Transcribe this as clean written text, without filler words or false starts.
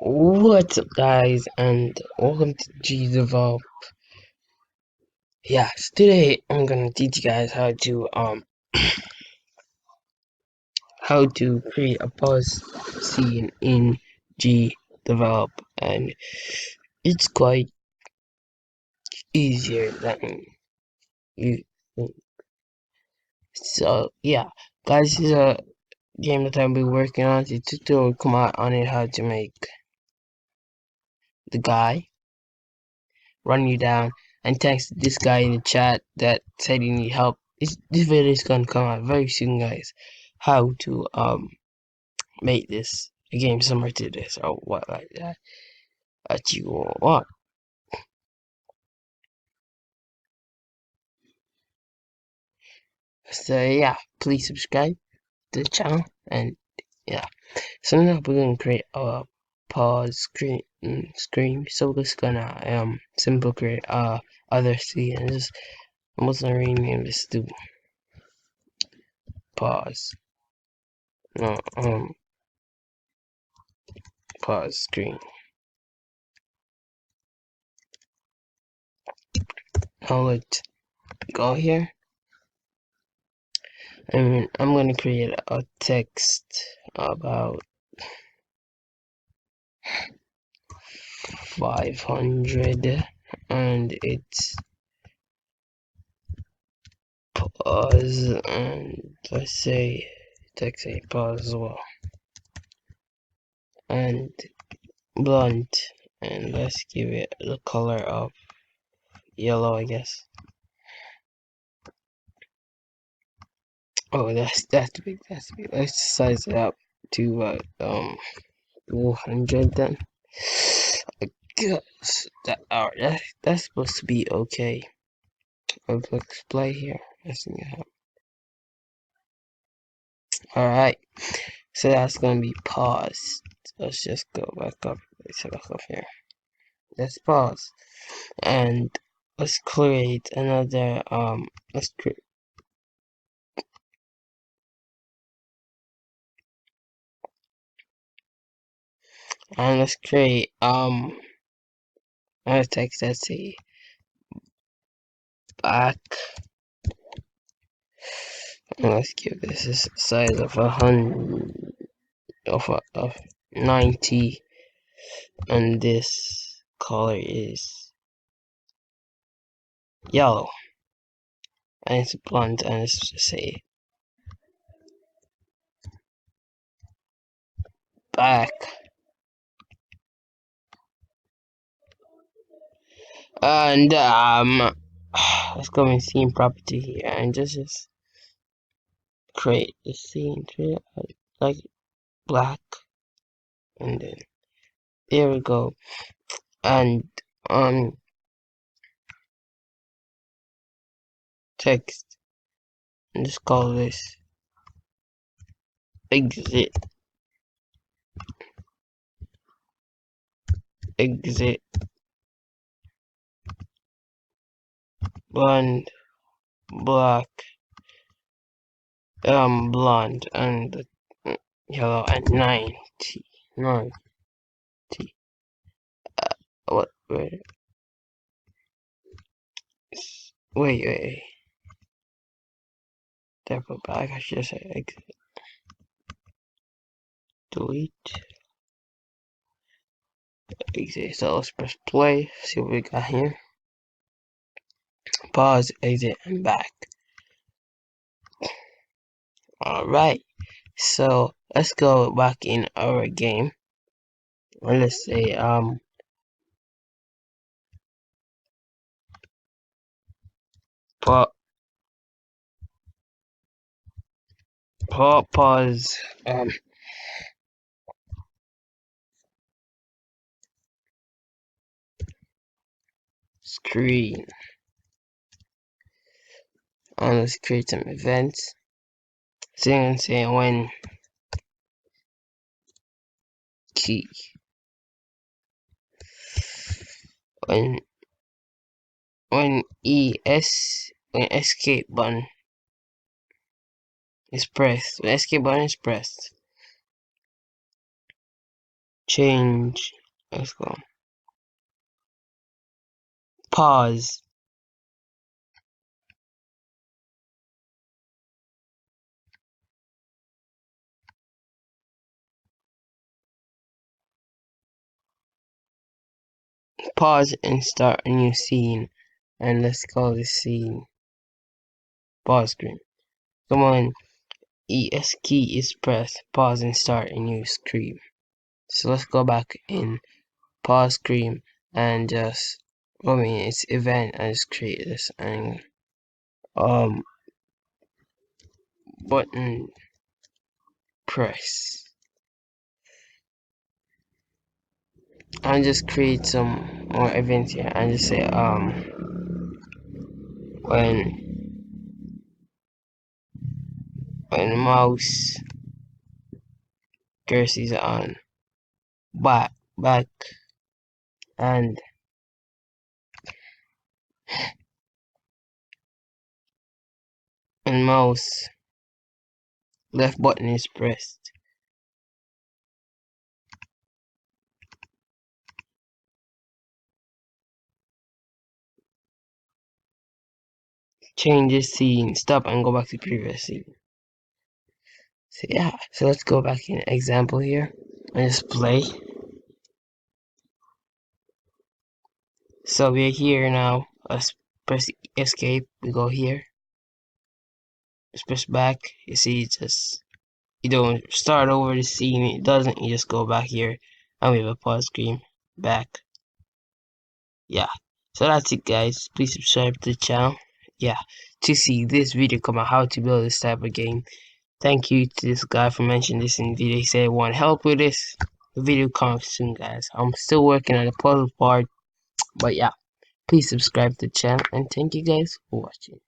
What's up, guys, and welcome to gdevelop. Yes, today I'm gonna teach you guys how to create a pause scene in gdevelop, and it's quite easier than you think. So yeah, guys, this is a game that I'll be working on. The tutorial will come out on it how to make the guy run you down, and thanks to this guy in the chat that said he need help. This video is gonna come out very soon, guys. How to make this a game similar to this or what like that you want. So yeah, please subscribe to the channel, and yeah. So now we're gonna create a pause screen. So we're just gonna simple create other scene and just I'm just gonna rename this to pause. No pause screen. Now let's go here, and I'm gonna create a text about 500, and it's pause, and let's say text a pause as well, and blunt, and let's give it the color of yellow, I guess. Oh, that's big. Let's size it up to 200 then. I guess that's supposed to be okay. Let's play here. Let's see how. Alright, so that's gonna be paused. Let's just go back up. Let's go back up here. Let's pause, and let's create another let's create another text. Let's see, back, and let's give this a size of 100 of 90, and this color is yellow, and it's blunt, and let's just say back, and let's go in scene property here and just create the scene like black, and then there we go, and text, and just call this exit blonde black blonde, and yellow, and 90 what wait there, go back. I should say exit, delete, exit. So let's press play, see what we got here. Pause, exit, and back. Alright, so let's go back in our game, and let's say pause screen, and let's create some events. So you can say when key, when when escape button is pressed, when escape button is pressed, change, let's go, pause, pause and start a new scene, and let's call this scene pause screen. Come on, ES key is pressed, pause and start a new screen. So let's go back in pause screen and just, it's event, and just create this and button press, and just create some more events here and just say when mouse cursor is on back and mouse left button is pressed, change the scene, stop and go back to previous scene. So yeah, so let's go back in example here and just play. So we're here now. Let's press escape. We go here. Let's press back. You see, it's just, you don't start over the scene. It doesn't. You just go back here, and we have a pause screen back. Yeah. So that's it, guys. Please subscribe to the channel. Yeah, to see this video come out, how to build this type of game. Thank you to this guy for mentioning this in the video. He said he want help with this. The video comes soon, guys. I'm still working on the puzzle part, but yeah. Please subscribe to the channel and thank you guys for watching.